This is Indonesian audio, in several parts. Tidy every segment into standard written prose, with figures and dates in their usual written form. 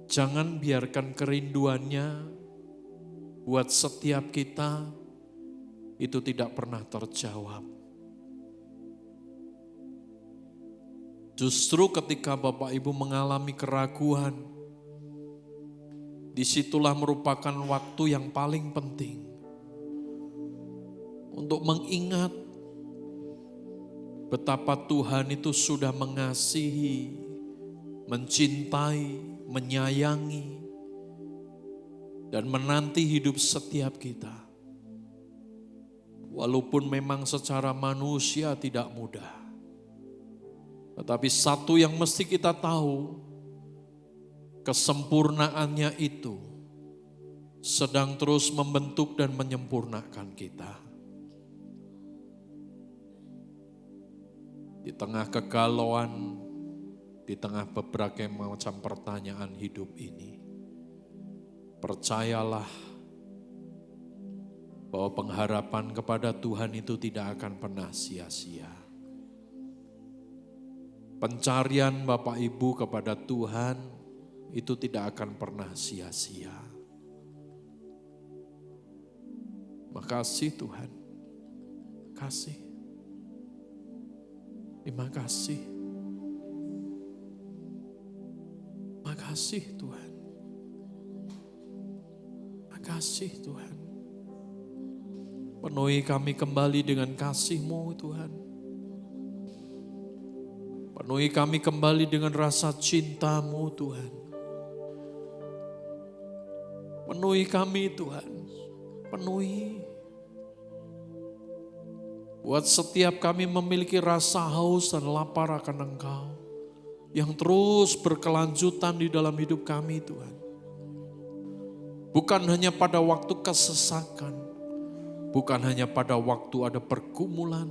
Jangan biarkan kerinduannya buat setiap kita itu tidak pernah terjawab. Justru ketika Bapak Ibu mengalami keraguan, disitulah merupakan waktu yang paling penting untuk mengingat betapa Tuhan itu sudah mengasihi, mencintai, menyayangi, dan menanti hidup setiap kita. Walaupun memang secara manusia tidak mudah. Tetapi satu yang mesti kita tahu, kesempurnaannya itu sedang terus membentuk dan menyempurnakan kita. Di tengah kegalauan, di tengah berbagai macam pertanyaan hidup ini, percayalah bahwa pengharapan kepada Tuhan itu tidak akan pernah sia-sia. Pencarian Bapak Ibu kepada Tuhan itu tidak akan pernah sia-sia. Makasih Tuhan, kasih. Terima kasih. Makasih Tuhan. Makasih Tuhan. Penuhi kami kembali dengan kasih-Mu Tuhan. Penuhi kami kembali dengan rasa cinta-Mu Tuhan. Penuhi kami Tuhan. Penuhi. Buat setiap kami memiliki rasa haus dan lapar akan Engkau. Yang terus berkelanjutan di dalam hidup kami Tuhan. Bukan hanya pada waktu kesesakan. Bukan hanya pada waktu ada pergumulan.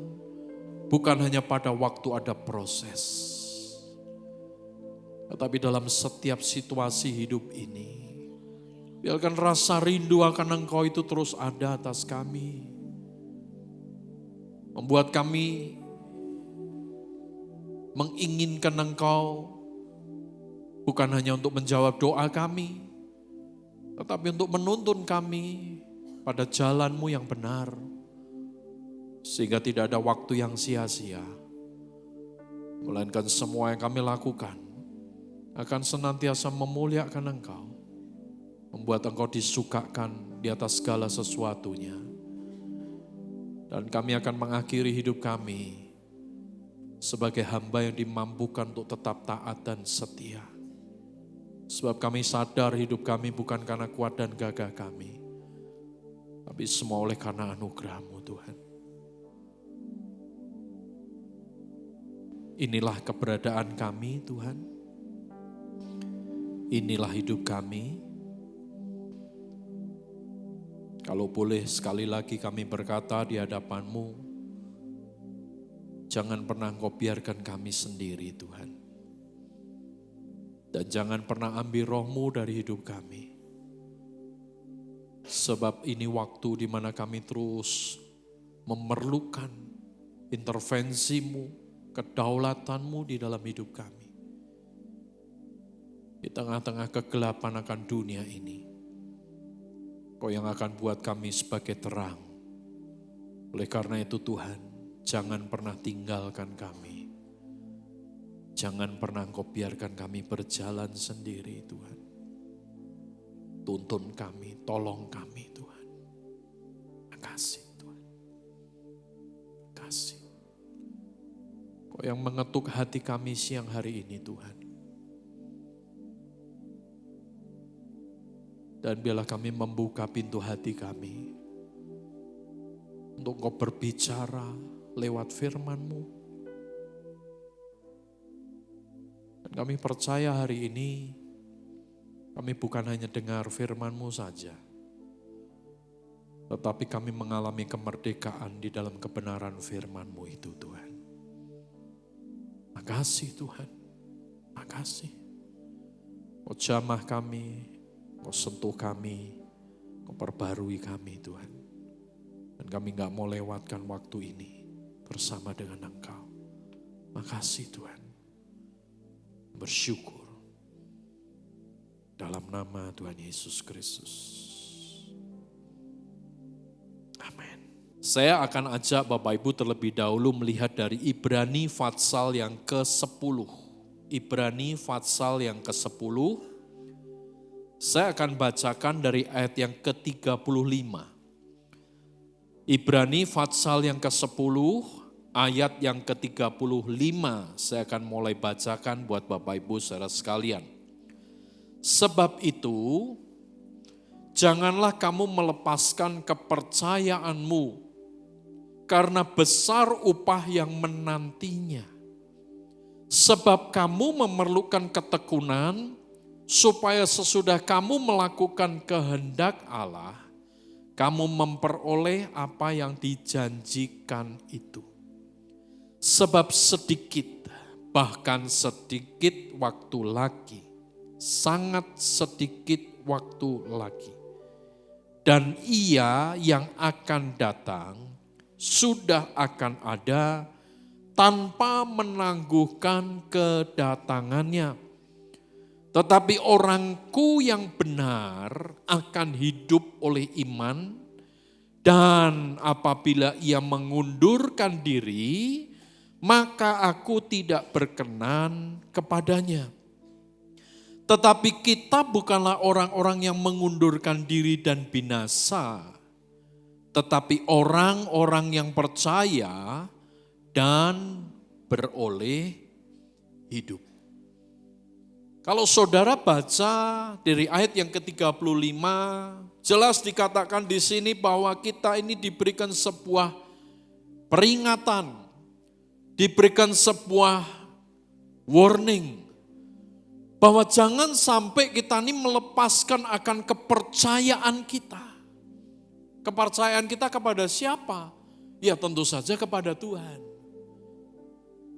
Bukan hanya pada waktu ada proses. Tetapi dalam setiap situasi hidup ini. Biarkan rasa rindu akan Engkau itu terus ada atas kami. Membuat kami menginginkan Engkau bukan hanya untuk menjawab doa kami, tetapi untuk menuntun kami pada jalan-Mu yang benar, sehingga tidak ada waktu yang sia-sia, melainkan semua yang kami lakukan akan senantiasa memuliakan Engkau, membuat Engkau disukakan di atas segala sesuatunya. Dan kami akan mengakhiri hidup kami sebagai hamba yang dimampukan untuk tetap taat dan setia. Sebab kami sadar hidup kami bukan karena kuat dan gagah kami, tapi semua oleh karena anugerah-Mu Tuhan. Inilah keberadaan kami Tuhan. Inilah hidup kami. Kalau boleh sekali lagi kami berkata di hadapan-Mu, jangan pernah Engkau biarkan kami sendiri Tuhan. Dan jangan pernah ambil Roh-Mu dari hidup kami. Sebab ini waktu di mana kami terus memerlukan intervensi-Mu, kedaulatan-Mu di dalam hidup kami. Di tengah-tengah kegelapan akan dunia ini. Kau yang akan buat kami sebagai terang. Oleh karena itu Tuhan, jangan pernah tinggalkan kami. Jangan pernah Engkau biarkan kami berjalan sendiri Tuhan. Tuntun kami, tolong kami Tuhan. Makasih Tuhan. Makasih. Kau yang mengetuk hati kami siang hari ini Tuhan. Dan biarlah kami membuka pintu hati kami untuk Engkau berbicara lewat firman-Mu. Dan kami percaya hari ini kami bukan hanya dengar firman-Mu saja, tetapi kami mengalami kemerdekaan di dalam kebenaran firman-Mu itu Tuhan. Makasih Tuhan, makasih. Kau jamah kami, Kau sentuh kami, Kau perbarui kami Tuhan. Dan kami gak mau lewatkan waktu ini bersama dengan Engkau. Makasih Tuhan. Bersyukur. dalam nama Tuhan Yesus Kristus. Amin. Saya akan ajak Bapak Ibu terlebih dahulu melihat dari Ibrani Fatsal yang ke-10. Ibrani Fatsal yang ke-10. Saya akan bacakan dari ayat yang ke-35. Ibrani Fatsal yang ke-10, ayat yang ke-35. Saya akan mulai bacakan buat Bapak Ibu saudara sekalian. Sebab itu, janganlah kamu melepaskan kepercayaanmu, karena besar upah yang menantinya. Sebab kamu memerlukan ketekunan, supaya sesudah kamu melakukan kehendak Allah, kamu memperoleh apa yang dijanjikan itu. Sebab sedikit, bahkan sedikit waktu lagi, sangat sedikit waktu lagi, dan Ia yang akan datang sudah akan ada tanpa menangguhkan kedatangannya. Tetapi orangku yang benar akan hidup oleh iman, dan apabila ia mengundurkan diri, maka aku tidak berkenan kepadanya. Tetapi kita bukanlah orang-orang yang mengundurkan diri dan binasa, tetapi orang-orang yang percaya dan beroleh hidup. Kalau saudara baca dari ayat yang ke-35, jelas dikatakan di sini bahwa kita ini diberikan sebuah peringatan, diberikan sebuah warning, bahwa jangan sampai kita ini melepaskan akan kepercayaan kita. Kepercayaan kita kepada siapa? Ya tentu saja kepada Tuhan.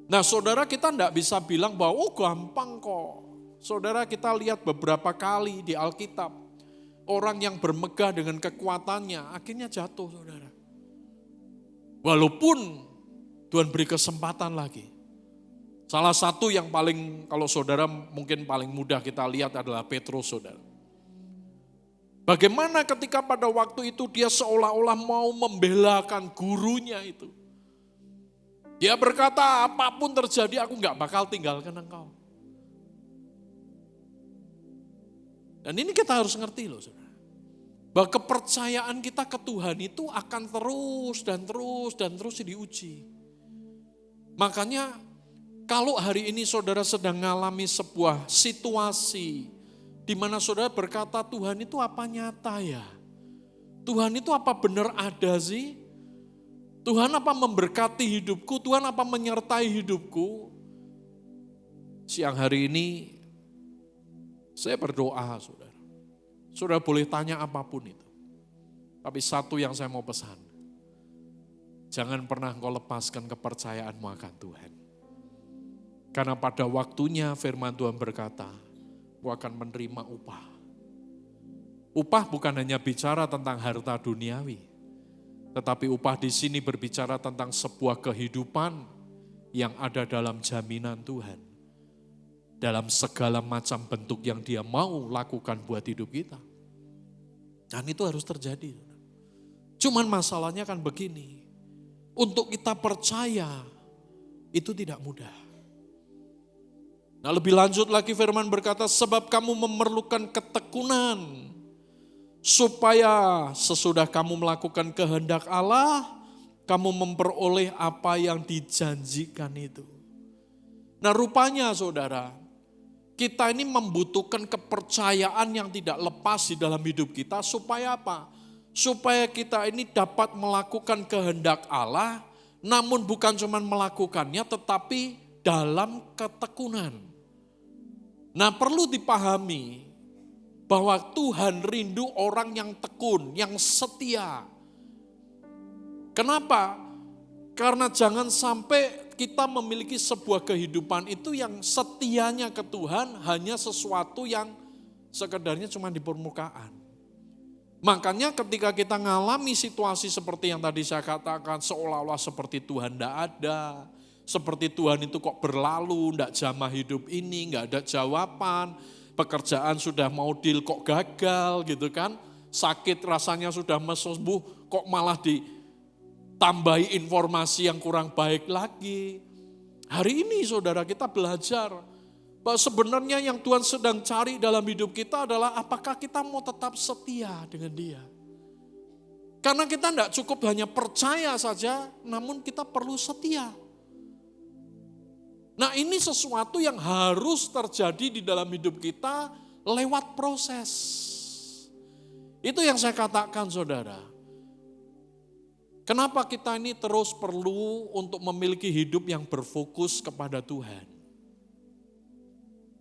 Nah saudara, kita tidak bisa bilang bahwa oh gampang kok. Saudara, kita lihat beberapa kali di Alkitab, orang yang bermegah dengan kekuatannya akhirnya jatuh saudara. Walaupun Tuhan beri kesempatan lagi. Salah satu yang paling, kalau saudara mungkin paling mudah kita lihat adalah Petrus saudara. Bagaimana ketika pada waktu itu dia seolah-olah mau membelakan gurunya itu. Dia berkata, apapun terjadi aku gak bakal tinggalkan engkau. Dan ini kita harus ngerti loh saudara. Bahwa kepercayaan kita ke Tuhan itu akan terus dan terus dan terus diuji. Makanya kalau hari ini saudara sedang mengalami sebuah situasi di mana saudara berkata, Tuhan itu apa nyata ya? Tuhan itu apa benar ada sih? Tuhan apa memberkati hidupku? Tuhan apa menyertai hidupku? Siang hari ini saya berdoa saudara. Saudara boleh tanya apapun itu. Tapi satu yang saya mau pesan. Jangan pernah engkau lepaskan kepercayaanmu akan Tuhan. Karena pada waktunya firman Tuhan berkata, aku akan menerima upah. Upah bukan hanya bicara tentang harta duniawi, tetapi upah di sini berbicara tentang sebuah kehidupan yang ada dalam jaminan Tuhan. Dalam segala macam bentuk yang Dia mau lakukan buat hidup kita. Dan itu harus terjadi. Cuman masalahnya kan begini, untuk kita percaya itu tidak mudah. Nah lebih lanjut lagi firman berkata, sebab kamu memerlukan ketekunan, supaya sesudah kamu melakukan kehendak Allah, kamu memperoleh apa yang dijanjikan itu. Nah rupanya saudara, kita ini membutuhkan kepercayaan yang tidak lepas di dalam hidup kita, supaya apa? Supaya kita ini dapat melakukan kehendak Allah, namun bukan cuma melakukannya, tetapi dalam ketekunan. Nah perlu dipahami bahwa Tuhan rindu orang yang tekun, yang setia. Kenapa? Karena jangan sampai kita memiliki sebuah kehidupan itu yang setianya ke Tuhan hanya sesuatu yang sekedarnya cuma di permukaan. Makanya ketika kita ngalami situasi seperti yang tadi saya katakan, seolah-olah seperti Tuhan tidak ada, seperti Tuhan itu kok berlalu, tidak jamah hidup ini, nggak ada jawaban. pekerjaan sudah mau deal kok gagal gitu kan. Sakit rasanya sudah mau sembuh kok malah ditambahi informasi yang kurang baik lagi. Hari ini saudara kita belajar bahwa sebenarnya yang Tuhan sedang cari dalam hidup kita adalah apakah kita mau tetap setia dengan Dia. Karena kita tidak cukup hanya percaya saja, namun kita perlu setia. Nah ini sesuatu yang harus terjadi di dalam hidup kita lewat proses. Itu yang saya katakan saudara. Kenapa kita ini terus perlu untuk memiliki hidup yang berfokus kepada Tuhan?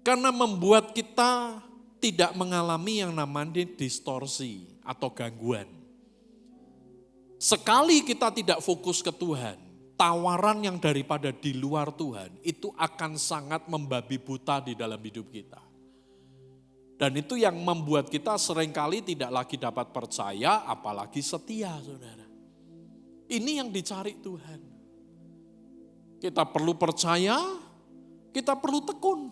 Karena membuat kita tidak mengalami yang namanya distorsi atau gangguan. Sekali kita tidak fokus ke Tuhan, tawaran yang daripada di luar Tuhan itu akan sangat membabi buta di dalam hidup kita. Dan itu yang membuat kita seringkali tidak lagi dapat percaya, apalagi setia saudara. Ini yang dicari Tuhan. Kita perlu percaya, kita perlu tekun.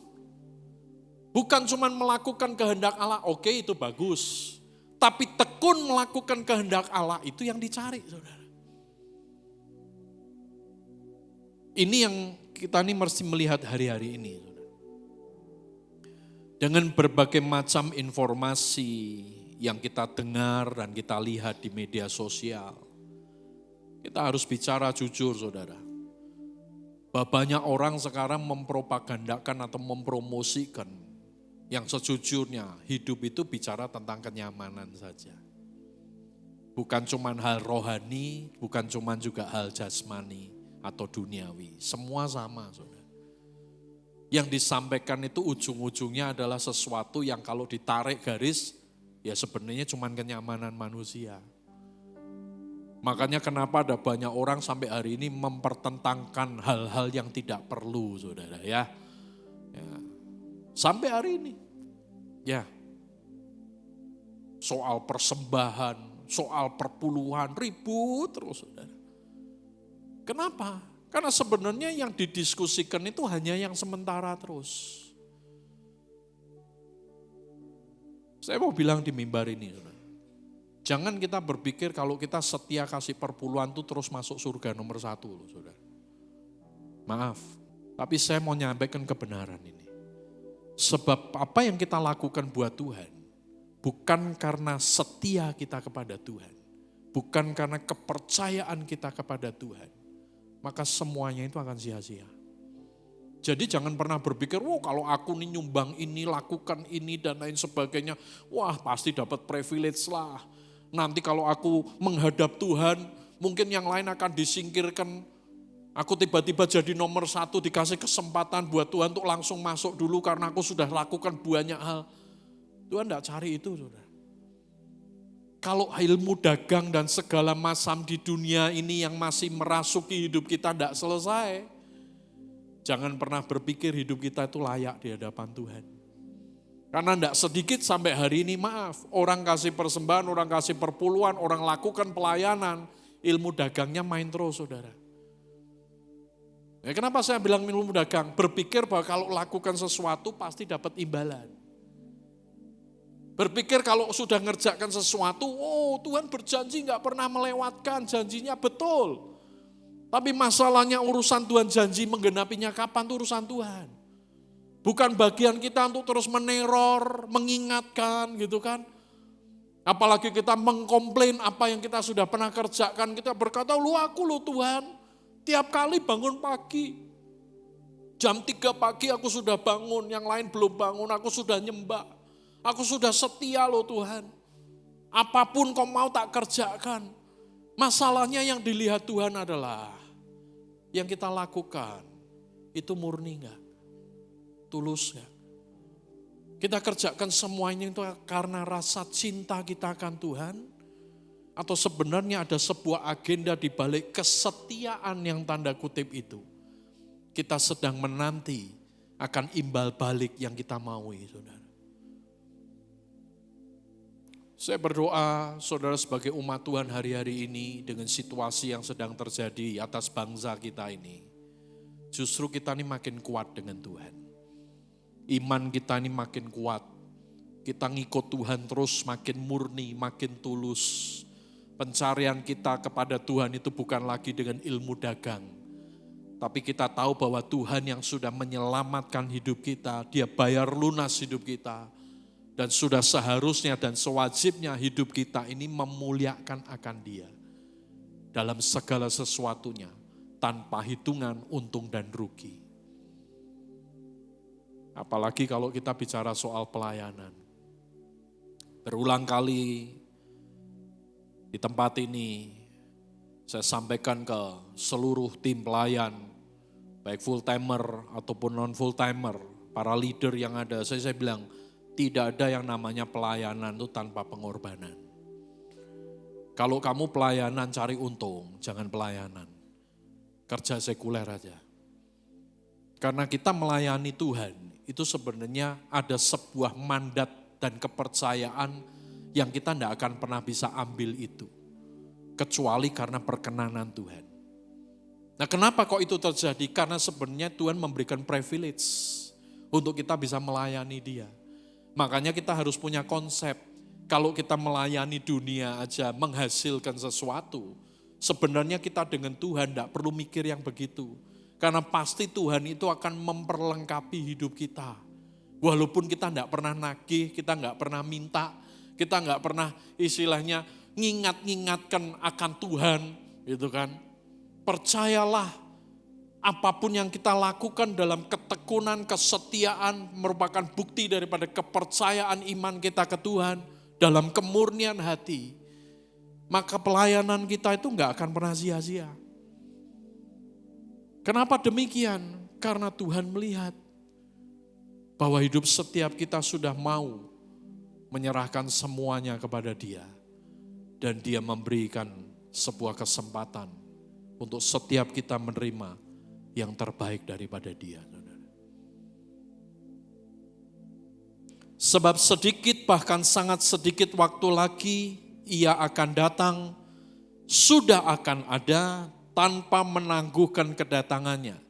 Bukan cuma melakukan kehendak Allah, oke itu bagus. Tapi tekun melakukan kehendak Allah itu yang dicari saudara. Ini yang kita ini mesti melihat hari-hari ini. Dengan berbagai macam informasi yang kita dengar dan kita lihat di media sosial. Kita harus bicara jujur saudara. Bahwa banyak orang sekarang mempropagandakan atau mempromosikan yang sejujurnya hidup itu bicara tentang kenyamanan saja. Bukan cuma hal rohani, bukan cuma juga hal jasmani atau duniawi. Semua sama saudara. Yang disampaikan itu ujung-ujungnya adalah sesuatu yang kalau ditarik garis, ya sebenarnya cuma kenyamanan manusia. Makanya kenapa ada banyak orang sampai hari ini mempertentangkan hal-hal yang tidak perlu saudara ya. Sampai hari ini. Ya. Soal persembahan, soal perpuluhan, ribut terus saudara. Kenapa? Karena sebenarnya yang didiskusikan itu hanya yang sementara terus. Saya mau bilang di mimbar ini, saudara. Jangan kita berpikir kalau kita setia kasih perpuluhan itu terus masuk surga nomor 1, saudara. Maaf, tapi saya mau nyampaikan kebenaran ini. Sebab apa yang kita lakukan buat Tuhan, bukan karena setia kita kepada Tuhan, bukan karena kepercayaan kita kepada Tuhan, maka semuanya itu akan sia-sia. Jadi jangan pernah berpikir, wah kalau aku nih nyumbang ini, lakukan ini dan lain sebagainya, wah pasti dapat privilege lah. Nanti kalau aku menghadap Tuhan, mungkin yang lain akan disingkirkan. Aku tiba-tiba jadi nomor 1, dikasih kesempatan buat Tuhan untuk langsung masuk dulu karena aku sudah lakukan banyak hal. Tuhan tidak cari itu, saudara. Kalau ilmu dagang dan segala macam di dunia ini yang masih merasuki hidup kita tidak selesai, jangan pernah berpikir hidup kita itu layak di hadapan Tuhan. Karena tidak sedikit sampai hari ini maaf, orang kasih persembahan, orang kasih perpuluhan, orang lakukan pelayanan, ilmu dagangnya main terus saudara. Ya, kenapa saya bilang ilmu dagang? Berpikir bahwa kalau lakukan sesuatu pasti dapat imbalan. Berpikir kalau sudah ngerjakan sesuatu, oh Tuhan berjanji gak pernah melewatkan, janjinya betul. Tapi masalahnya urusan Tuhan janji menggenapinya kapan itu urusan Tuhan. Bukan bagian kita untuk terus meneror, mengingatkan gitu kan. Apalagi kita mengkomplain apa yang kita sudah pernah kerjakan, kita berkata, aku Tuhan, tiap kali bangun pagi. Jam 3 pagi aku sudah bangun, yang lain belum bangun, aku sudah nyembah. Aku sudah setia Tuhan. Apapun kau mau tak kerjakan. Masalahnya yang dilihat Tuhan adalah yang kita lakukan itu murni enggak? Tulus enggak? Kita kerjakan semuanya itu karena rasa cinta kita akan Tuhan? Atau sebenarnya ada sebuah agenda di balik kesetiaan yang tanda kutip itu? Kita sedang menanti akan imbal balik yang kita maui, saudara. Saya berdoa saudara sebagai umat Tuhan hari-hari ini dengan situasi yang sedang terjadi atas bangsa kita ini. Justru kita ini makin kuat dengan Tuhan. Iman kita ini makin kuat kita ngikut Tuhan terus makin murni, makin tulus. Pencarian kita kepada Tuhan itu bukan lagi dengan ilmu dagang. Tapi kita tahu bahwa Tuhan yang sudah menyelamatkan hidup kita, Dia bayar lunas hidup kita. Dan sudah seharusnya dan sewajibnya hidup kita ini memuliakan akan Dia. Dalam segala sesuatunya, tanpa hitungan untung dan rugi. Apalagi kalau kita bicara soal pelayanan. Berulang kali di tempat ini saya sampaikan ke seluruh tim pelayan, baik full timer ataupun non full timer, para leader yang ada, saya bilang tidak ada yang namanya pelayanan itu tanpa pengorbanan. Kalau kamu pelayanan cari untung, jangan pelayanan. Kerja sekuler aja. Karena kita melayani Tuhan, itu sebenarnya ada sebuah mandat dan kepercayaan yang kita tidak akan pernah bisa ambil itu. Kecuali karena perkenanan Tuhan. Nah, kenapa kok itu terjadi? Karena sebenarnya Tuhan memberikan privilege untuk kita bisa melayani Dia. Makanya kita harus punya konsep, kalau kita melayani dunia aja menghasilkan sesuatu, sebenarnya kita dengan Tuhan tidak perlu mikir yang begitu. Karena pasti Tuhan itu akan memperlengkapi hidup kita. Walaupun kita tidak pernah nagih, kita nggak pernah minta, kita nggak pernah istilahnya ngingatkan akan Tuhan, gitu kan. Percayalah, apapun yang kita lakukan dalam ketekunan, kesetiaan merupakan bukti daripada kepercayaan iman kita ke Tuhan dalam kemurnian hati. Maka pelayanan kita itu nggak akan pernah sia-sia. Kenapa demikian? Karena Tuhan melihat bahwa hidup setiap kita sudah mau menyerahkan semuanya kepada Dia. Dan Dia memberikan sebuah kesempatan untuk setiap kita menerima yang terbaik daripada Dia. Sebab sedikit bahkan sangat sedikit waktu lagi Ia akan datang, sudah akan ada tanpa menangguhkan kedatangannya.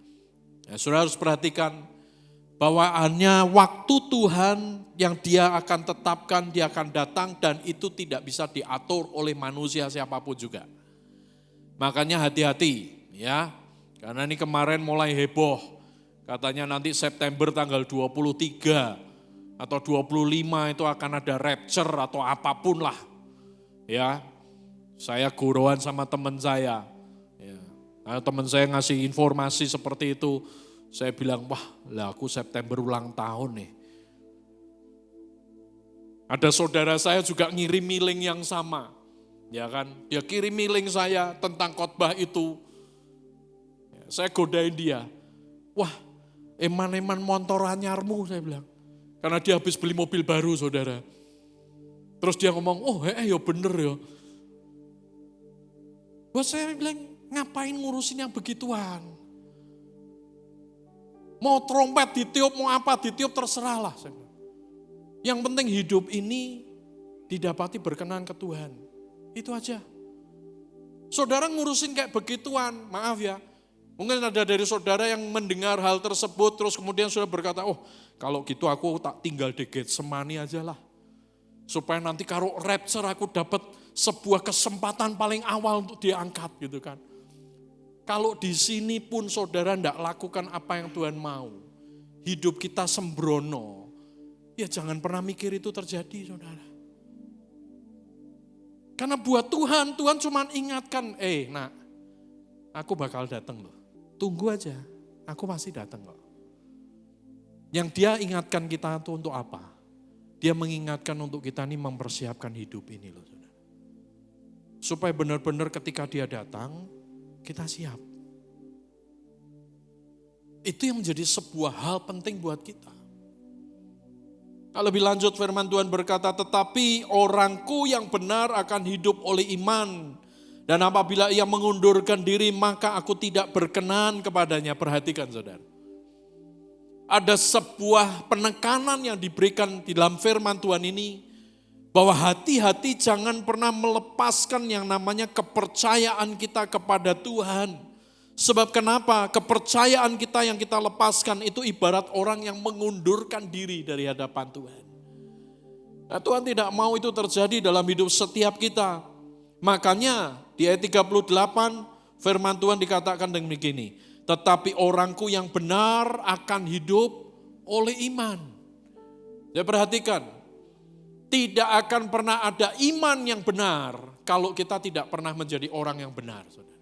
Ya, saudara harus perhatikan, bahwa hanya waktu Tuhan yang Dia akan tetapkan, Dia akan datang dan itu tidak bisa diatur oleh manusia siapapun juga. Makanya hati-hati ya, karena ini kemarin mulai heboh, katanya nanti September tanggal 23 atau 25 itu akan ada rapture atau apapun lah. Ya, saya guruan sama teman saya, ya. Nah, teman saya ngasih informasi seperti itu. Saya bilang, wah lah aku September ulang tahun nih. Ada saudara saya juga ngirim link yang sama. Ya kan, dia kirim link saya tentang khotbah itu. Saya godain dia. Wah, eman-eman motor anyarmu, saya bilang. Karena dia habis beli mobil baru, saudara. Terus dia ngomong, oh ya bener ya. Buat saya bilang, ngapain ngurusin yang begituan? Mau trompet ditiup, mau apa ditiup, terserahlah. Yang penting hidup ini didapati berkenan ke Tuhan. Itu aja. Saudara ngurusin kayak begituan, maaf ya. Mungkin ada dari saudara yang mendengar hal tersebut, terus kemudian sudah berkata, oh kalau gitu aku tak tinggal di Getsemani aja lah. Supaya nanti kalau rapture aku dapat sebuah kesempatan paling awal untuk diangkat gitu kan. Kalau di sini pun saudara tidak lakukan apa yang Tuhan mau, hidup kita sembrono, ya jangan pernah mikir itu terjadi, saudara. Karena buat Tuhan, Tuhan cuma ingatkan, nak, aku bakal datang loh. Tunggu aja, aku pasti datang loh. Yang Dia ingatkan kita itu untuk apa? Dia mengingatkan untuk kita ini mempersiapkan hidup ini loh, saudara. Supaya benar-benar ketika Dia datang, kita siap. Itu yang menjadi sebuah hal penting buat kita. Lebih lanjut firman Tuhan berkata, tetapi orangku yang benar akan hidup oleh iman. Dan apabila ia mengundurkan diri, maka aku tidak berkenan kepadanya. Perhatikan saudara. Ada sebuah penekanan yang diberikan di dalam firman Tuhan ini. Bahwa hati-hati jangan pernah melepaskan yang namanya kepercayaan kita kepada Tuhan. Sebab kenapa? Kepercayaan kita yang kita lepaskan itu ibarat orang yang mengundurkan diri dari hadapan Tuhan. Nah, Tuhan tidak mau itu terjadi dalam hidup setiap kita. Makanya di ayat 38 firman Tuhan dikatakan dengan begini, tetapi orangku yang benar akan hidup oleh iman. Ya perhatikan, tidak akan pernah ada iman yang benar kalau kita tidak pernah menjadi orang yang benar. Saudara,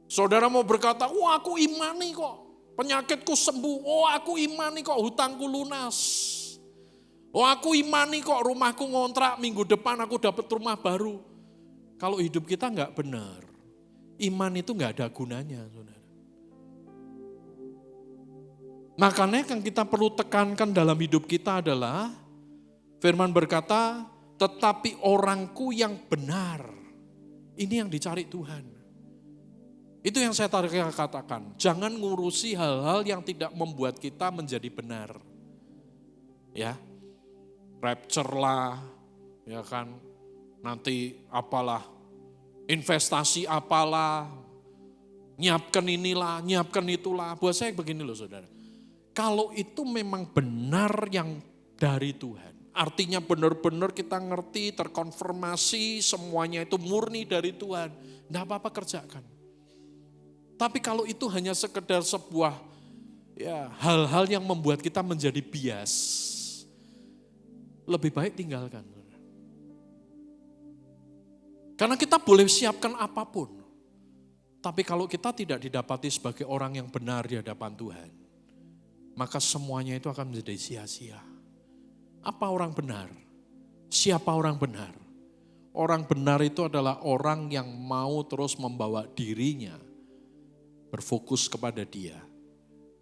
saudara mau berkata, wah aku imani kok, penyakitku sembuh, oh aku imani kok hutangku lunas. Oh aku imani kok rumahku ngontrak, minggu depan aku dapat rumah baru. Kalau hidup kita enggak benar, iman itu enggak ada gunanya, saudara. Makanya yang kita perlu tekankan dalam hidup kita adalah, firman berkata, tetapi orangku yang benar. Ini yang dicari Tuhan. Itu yang saya katakan, jangan ngurusi hal-hal yang tidak membuat kita menjadi benar. Ya, rapture lah, ya kan, nanti apalah, investasi apalah, nyiapkan inilah, nyiapkan itulah. Buat saya begini loh saudara, kalau itu memang benar yang dari Tuhan, artinya benar-benar kita ngerti, terkonfirmasi, semuanya itu murni dari Tuhan, enggak apa-apa kerjakan. Tapi kalau itu hanya sekedar sebuah ya hal-hal yang membuat kita menjadi bias, lebih baik tinggalkan. Karena kita boleh siapkan apapun, tapi kalau kita tidak didapati sebagai orang yang benar di hadapan Tuhan, maka semuanya itu akan menjadi sia-sia. Apa orang benar? Siapa orang benar? Orang benar itu adalah orang yang mau terus membawa dirinya berfokus kepada Dia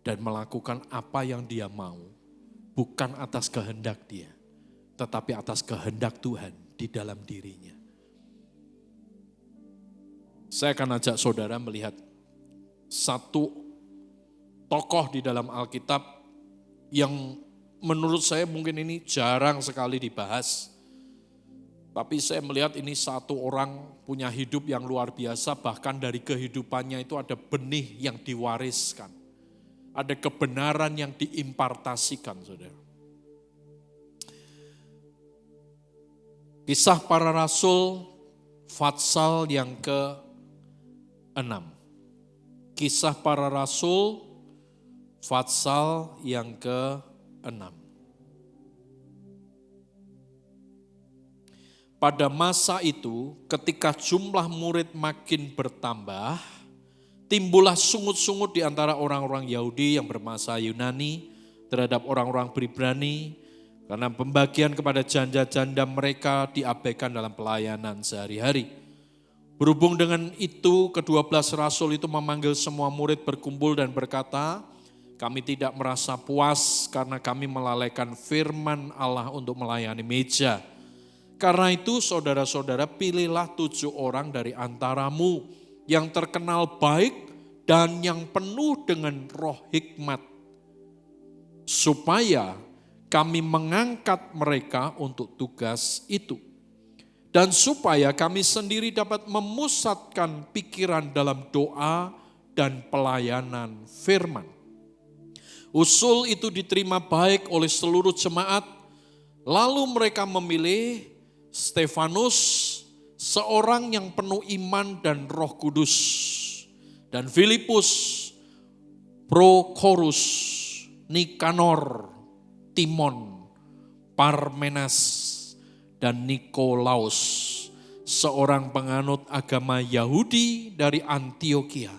dan melakukan apa yang Dia mau, bukan atas kehendak dia, tetapi atas kehendak Tuhan di dalam dirinya. Saya akan ajak saudara melihat satu tokoh di dalam Alkitab yang menurut saya mungkin ini jarang sekali dibahas. Tapi saya melihat ini satu orang punya hidup yang luar biasa, bahkan dari kehidupannya itu ada benih yang diwariskan. Ada kebenaran yang diimpartasikan, saudara. Kisah Para Rasul, Fatsal yang ke-6. Kisah Para Rasul, Fatsal yang ke-6. Pada masa itu, ketika jumlah murid makin bertambah, timbullah sungut-sungut di antara orang-orang Yahudi yang bermasa Yunani terhadap orang-orang Ibrani, karena pembagian kepada janda-janda mereka diabaikan dalam pelayanan sehari-hari. Berhubung dengan itu, ke-12 rasul itu memanggil semua murid berkumpul dan berkata, kami tidak merasa puas karena kami melalaikan firman Allah untuk melayani meja. Karena itu saudara-saudara, pilihlah 7 orang dari antaramu yang terkenal baik dan yang penuh dengan roh hikmat, supaya kami mengangkat mereka untuk tugas itu. Dan supaya kami sendiri dapat memusatkan pikiran dalam doa dan pelayanan firman. Usul itu diterima baik oleh seluruh jemaat, lalu mereka memilih Stefanus, seorang yang penuh iman dan Roh Kudus, dan Filipus, Prokorus, Nikanor, Timon, Parmenas, dan Nikolaus, seorang penganut agama Yahudi dari Antioquia.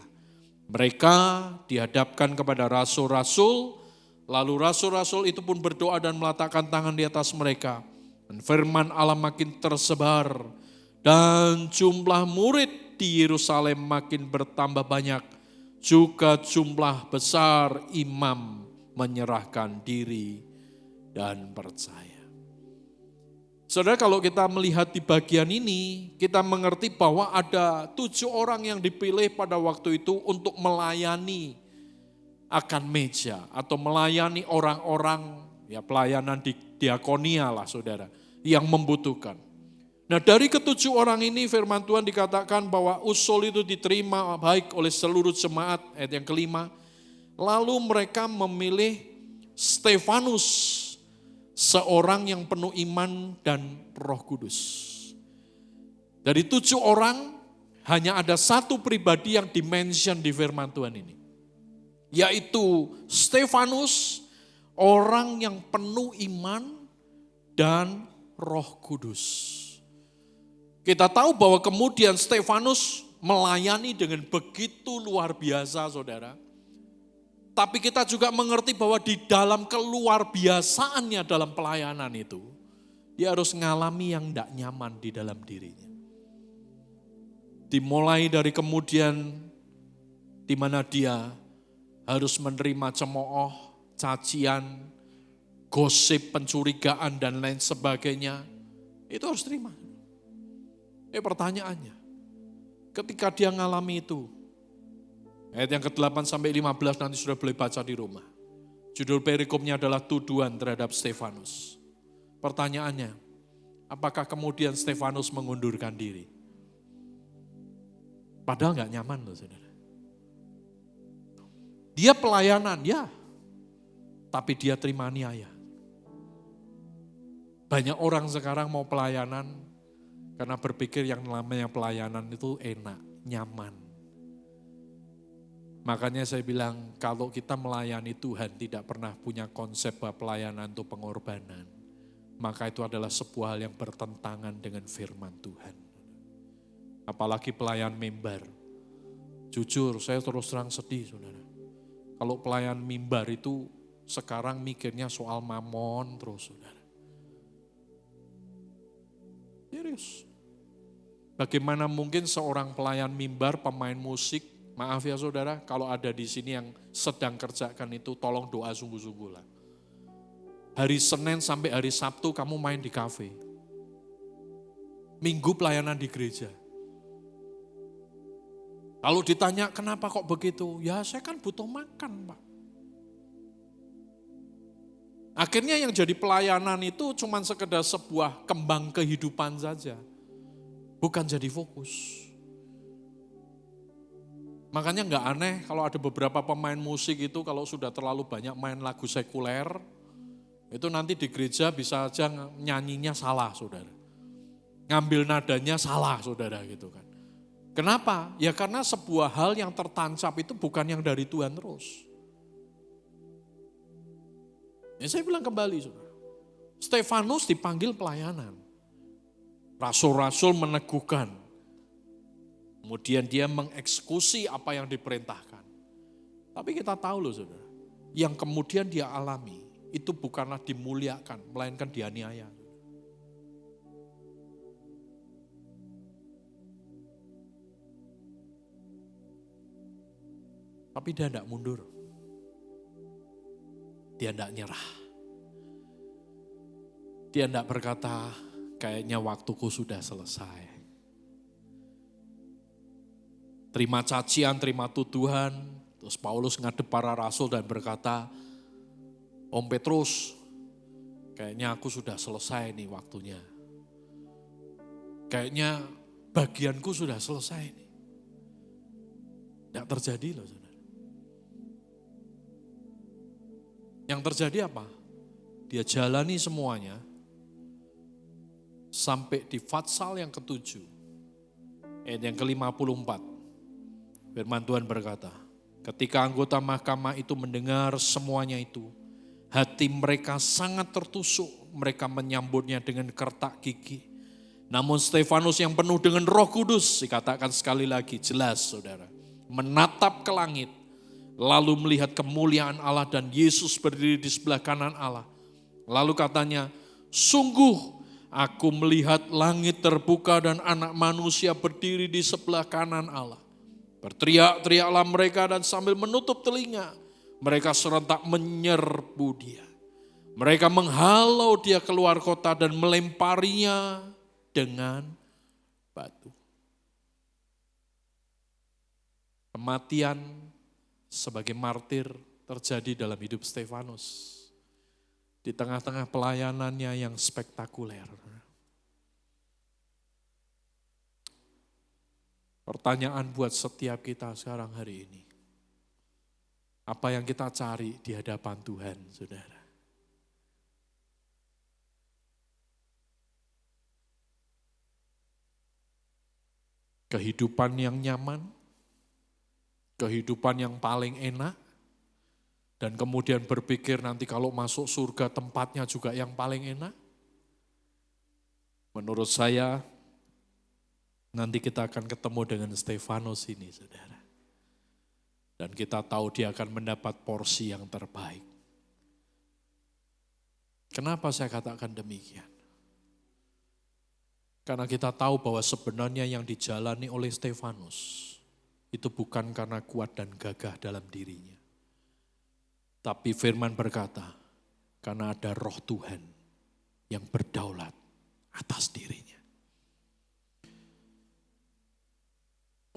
Mereka dihadapkan kepada rasul-rasul, lalu rasul-rasul itu pun berdoa dan meletakkan tangan di atas mereka. Dan firman Allah makin tersebar, dan jumlah murid di Yerusalem makin bertambah banyak, juga jumlah besar imam menyerahkan diri dan percaya. Saudara, kalau kita melihat di bagian ini, kita mengerti bahwa ada 7 orang yang dipilih pada waktu itu untuk melayani akan meja atau melayani orang-orang, ya pelayanan di diakonia lah saudara, yang membutuhkan. Nah dari ke-7 orang ini firman Tuhan dikatakan bahwa usul itu diterima baik oleh seluruh jemaat, ayat yang ke-5. Lalu mereka memilih Stefanus, seorang yang penuh iman dan Roh Kudus. Dari 7 orang, hanya ada satu pribadi yang dimention di firman Tuhan ini. Yaitu Stefanus, orang yang penuh iman dan Roh Kudus. Kita tahu bahwa kemudian Stefanus melayani dengan begitu luar biasa, saudara. Tapi kita juga mengerti bahwa di dalam keluar biasaannya dalam pelayanan itu, dia harus mengalami yang tidak nyaman di dalam dirinya. Dimulai dari kemudian di mana dia harus menerima cemooh, cacian, gosip, pencurigaan dan lain sebagainya. Itu harus terima. Pertanyaannya, ketika dia mengalami itu, ayat yang ke-8 sampai 15 nanti sudah boleh baca di rumah. Judul perikopnya adalah tuduhan terhadap Stefanus. Pertanyaannya, apakah kemudian Stefanus mengundurkan diri? Padahal gak nyaman loh saudara. Dia pelayanan, ya. Tapi dia terima aniaya. Banyak orang sekarang mau pelayanan karena berpikir yang namanya pelayanan itu enak, nyaman. Makanya saya bilang kalau kita melayani Tuhan tidak pernah punya konsep bahwa pelayanan itu pengorbanan. Maka itu adalah sebuah hal yang bertentangan dengan firman Tuhan. Apalagi pelayan mimbar. Jujur saya terus terang sedih saudara. Kalau pelayan mimbar itu sekarang mikirnya soal mamon terus saudara. Serius. Bagaimana mungkin seorang pelayan mimbar, pemain musik, maaf ya saudara, kalau ada di sini yang sedang kerjakan itu tolong doa sungguh-sungguh lah. Hari Senin sampai hari Sabtu kamu main di kafe. Minggu pelayanan di gereja. Kalau ditanya kenapa kok begitu? Ya saya kan butuh makan Pak. Akhirnya yang jadi pelayanan itu cuma sekedar sebuah kembang kehidupan saja. Bukan jadi fokus. Makanya nggak aneh kalau ada beberapa pemain musik itu kalau sudah terlalu banyak main lagu sekuler, itu nanti di gereja bisa aja nyanyinya salah saudara. Ngambil nadanya salah saudara gitu kan. Kenapa? Ya karena sebuah hal yang tertancap itu bukan yang dari Tuhan terus. Ya saya bilang kembali saudara. Stefanus dipanggil pelayanan. Rasul-rasul meneguhkan. Kemudian dia mengeksekusi apa yang diperintahkan. Tapi kita tahu loh saudara. Yang kemudian dia alami itu bukanlah dimuliakan, melainkan dianiaya. Tapi dia tidak mundur. Dia tidak nyerah. Dia tidak berkata, kayaknya waktuku sudah selesai. Terima cacian, terima tuduhan. Terus Paulus ngadep para rasul dan berkata, Om Petrus, kayaknya aku sudah selesai nih waktunya. Kayaknya bagianku sudah selesai nih. Tidak terjadi loh saudara. Yang terjadi apa? Dia jalani semuanya sampai di Fatsal yang ke-7, ayat yang ke-54. Firman Tuhan berkata, ketika anggota mahkamah itu mendengar semuanya itu, hati mereka sangat tertusuk, mereka menyambutnya dengan kertak gigi. Namun Stefanus yang penuh dengan Roh Kudus, dikatakan sekali lagi jelas saudara, menatap ke langit, lalu melihat kemuliaan Allah dan Yesus berdiri di sebelah kanan Allah. Lalu katanya, sungguh aku melihat langit terbuka dan anak manusia berdiri di sebelah kanan Allah. Berteriak-teriaklah mereka dan sambil menutup telinga, mereka serentak menyerbu dia. Mereka menghalau dia keluar kota dan melemparinya dengan batu. Kematian sebagai martir terjadi dalam hidup Stefanus. Di tengah-tengah pelayanannya yang spektakuler. Pertanyaan buat setiap kita sekarang hari ini. Apa yang kita cari di hadapan Tuhan, saudara? kehidupan yang nyaman, kehidupan yang paling enak, dan kemudian berpikir nanti kalau masuk surga tempatnya juga yang paling enak. Menurut saya, nanti kita akan ketemu dengan Stefanus ini, saudara. Dan kita tahu dia akan mendapat porsi yang terbaik. Kenapa saya katakan demikian? Karena kita tahu bahwa sebenarnya yang dijalani oleh Stefanus itu bukan karena kuat dan gagah dalam dirinya. Tapi firman berkata, karena ada roh Tuhan yang berdaulat atas dirinya.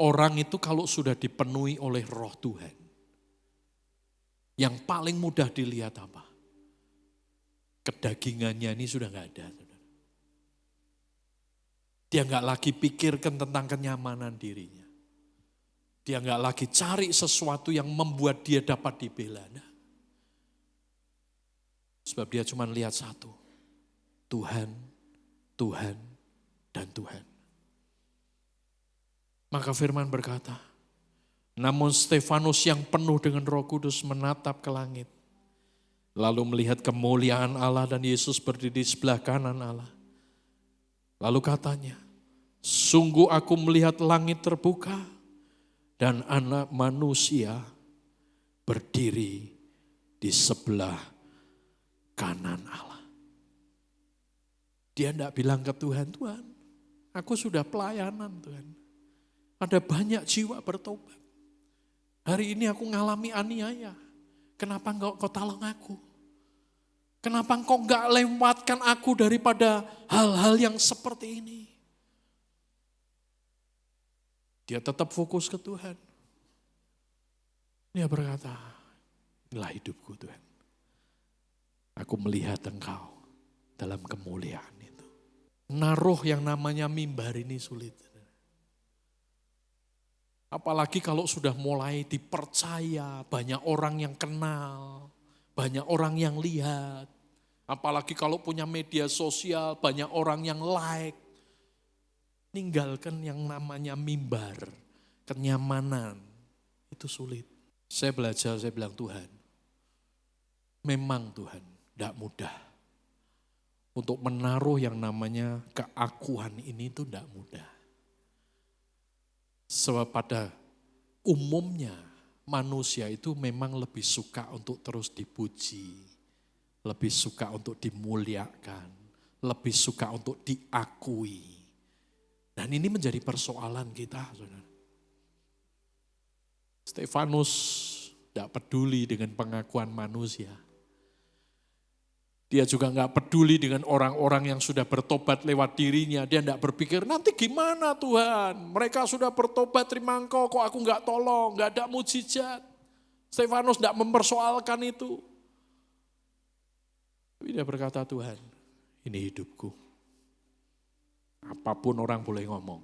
Orang itu kalau sudah dipenuhi oleh roh Tuhan, yang paling mudah dilihat apa? Kedagingannya ini sudah gak ada. Dia gak lagi pikirkan tentang kenyamanan dirinya. Dia gak lagi cari sesuatu yang membuat dia dapat dibela. Sebab dia cuma lihat satu, Tuhan, Tuhan, dan Tuhan. Maka firman berkata, namun Stefanus yang penuh dengan Roh Kudus menatap ke langit, lalu melihat kemuliaan Allah dan Yesus berdiri di sebelah kanan Allah. Lalu katanya, sungguh aku melihat langit terbuka dan anak manusia berdiri di sebelah kanan Allah. Dia tidak bilang ke Tuhan, Tuhan, aku sudah pelayanan Tuhan. Ada banyak jiwa bertobat. Hari ini aku ngalami aniaya. Kenapa enggak kau tolong aku? Kenapa engkau enggak lewatkan aku daripada hal-hal yang seperti ini? Dia tetap fokus ke Tuhan. Dia berkata, inilah hidupku Tuhan. Aku melihat engkau dalam kemuliaan itu. Naruh yang namanya mimbar ini sulit. Apalagi kalau sudah mulai dipercaya, banyak orang yang kenal, banyak orang yang lihat. Apalagi kalau punya media sosial, banyak orang yang like. Ninggalkan yang namanya mimbar, kenyamanan, itu sulit. Saya belajar, saya bilang Tuhan, memang Tuhan tidak mudah. Untuk menaruh yang namanya keakuan ini itu tidak mudah. Sebab pada umumnya manusia itu memang lebih suka untuk terus dipuji, lebih suka untuk dimuliakan, lebih suka untuk diakui. Dan ini menjadi persoalan kita, saudara. Stefanus tidak peduli dengan pengakuan manusia. Dia juga nggak peduli dengan orang-orang yang sudah bertobat lewat dirinya. Dia nggak berpikir, nanti gimana Tuhan? Mereka sudah bertobat, terima Engkau, kok aku nggak tolong, nggak ada mujizat. Stefanus nggak mempersoalkan itu. Tapi dia berkata, Tuhan, ini hidupku. Apapun orang boleh ngomong.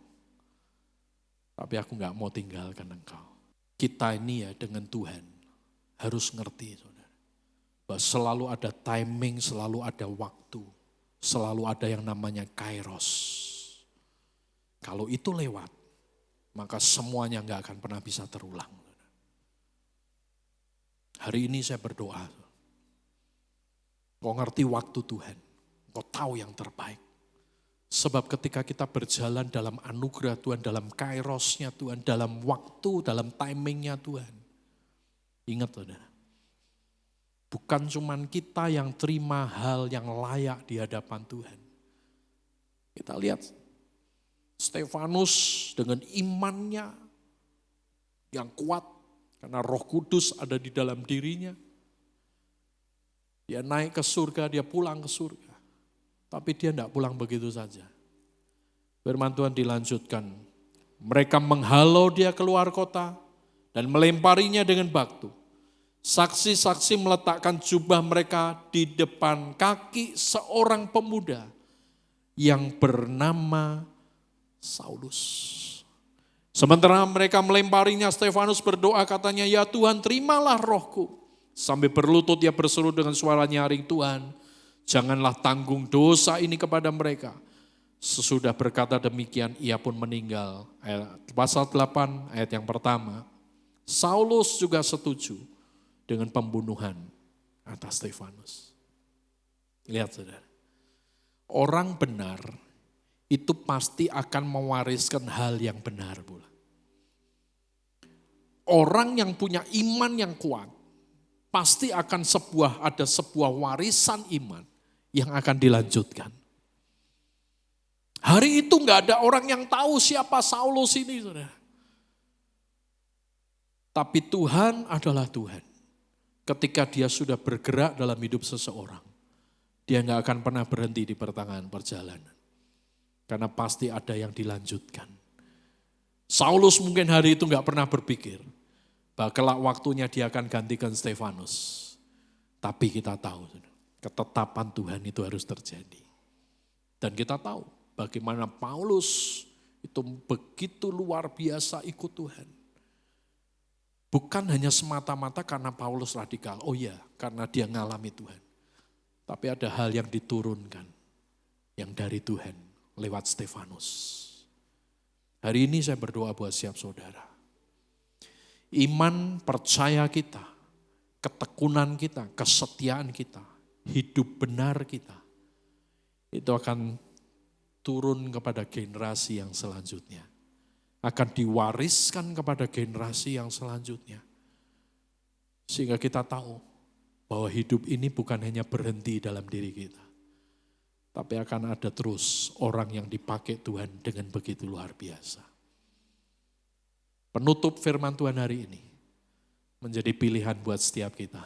Tapi aku nggak mau tinggalkan Engkau. Kita ini ya dengan Tuhan harus ngerti, saudara. Bahwa selalu ada timing, selalu ada waktu. Selalu ada yang namanya kairos. Kalau itu lewat, maka semuanya gak akan pernah bisa terulang. Hari ini saya berdoa. Kau ngerti waktu Tuhan. Kau tahu yang terbaik. Sebab ketika kita berjalan dalam anugerah Tuhan, dalam kairosnya Tuhan, dalam waktu, dalam timingnya Tuhan. Ingat saudara. Bukan cuman kita yang terima hal yang layak di hadapan Tuhan. Kita lihat Stefanus dengan imannya yang kuat karena Roh Kudus ada di dalam dirinya. Dia naik ke surga, dia pulang ke surga. Tapi dia tidak pulang begitu saja. Firman Tuhan dilanjutkan. Mereka menghalau dia keluar kota dan melemparinya dengan batu. Saksi-saksi meletakkan jubah mereka di depan kaki seorang pemuda yang bernama Saulus. Sementara mereka melemparinya, Stefanus berdoa katanya, ya Tuhan terimalah rohku. Sambil berlutut dia berseru dengan suara nyaring, Tuhan janganlah tanggung dosa ini kepada mereka. Sesudah berkata demikian, ia pun meninggal. Pasal 8 ayat yang pertama, Saulus juga setuju dengan pembunuhan atas Stefanus. Lihat saudara, orang benar itu pasti akan mewariskan hal yang benar pula. Orang yang punya iman yang kuat, pasti akan ada sebuah warisan iman yang akan dilanjutkan. Hari itu nggak ada orang yang tahu siapa Saulus ini, saudara. Tapi Tuhan adalah Tuhan. Ketika dia sudah bergerak dalam hidup seseorang, dia nggak akan pernah berhenti di pertengahan perjalanan. Karena pasti ada yang dilanjutkan. Saulus mungkin hari itu nggak pernah berpikir bahwa kelak waktunya dia akan gantikan Stefanus. Tapi kita tahu, ketetapan Tuhan itu harus terjadi. Dan kita tahu bagaimana Paulus itu begitu luar biasa ikut Tuhan. Bukan hanya semata-mata karena Paulus radikal, oh ya karena dia ngalami Tuhan. Tapi ada hal yang diturunkan, yang dari Tuhan lewat Stefanus. Hari ini saya berdoa buat siap saudara. Iman percaya kita, ketekunan kita, kesetiaan kita, hidup benar kita, itu akan turun kepada generasi yang selanjutnya. Akan diwariskan kepada generasi yang selanjutnya. Sehingga kita tahu bahwa hidup ini bukan hanya berhenti dalam diri kita. Tapi akan ada terus orang yang dipakai Tuhan dengan begitu luar biasa. Penutup firman Tuhan hari ini menjadi pilihan buat setiap kita.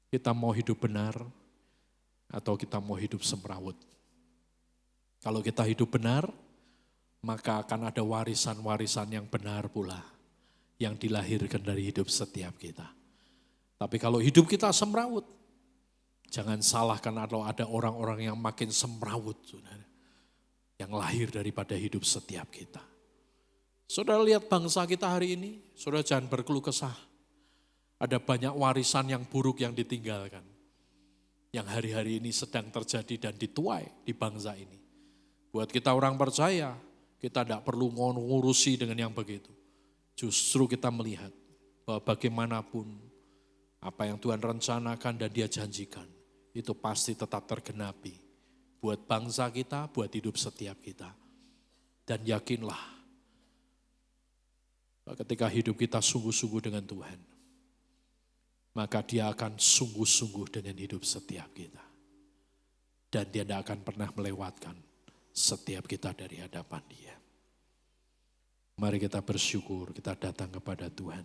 Kita mau hidup benar atau kita mau hidup semrawut. Kalau kita hidup benar, maka akan ada warisan-warisan yang benar pula yang dilahirkan dari hidup setiap kita. Tapi kalau hidup kita semrawut, jangan salahkan kalau ada orang-orang yang makin semrawut, saudara, yang lahir daripada hidup setiap kita. Saudara lihat bangsa kita hari ini, saudara jangan berkeluh kesah. Ada banyak warisan yang buruk yang ditinggalkan. Yang hari-hari ini sedang terjadi dan dituai di bangsa ini. Buat kita orang percaya, kita tidak perlu ngurusi dengan yang begitu. Justru kita melihat bahwa bagaimanapun apa yang Tuhan rencanakan dan Dia janjikan, itu pasti tetap tergenapi. Buat bangsa kita, buat hidup setiap kita. Dan yakinlah, ketika hidup kita sungguh-sungguh dengan Tuhan, maka Dia akan sungguh-sungguh dengan hidup setiap kita. Dan Dia tidak akan pernah melewatkan setiap kita dari hadapan Dia. Mari kita bersyukur, kita datang kepada Tuhan.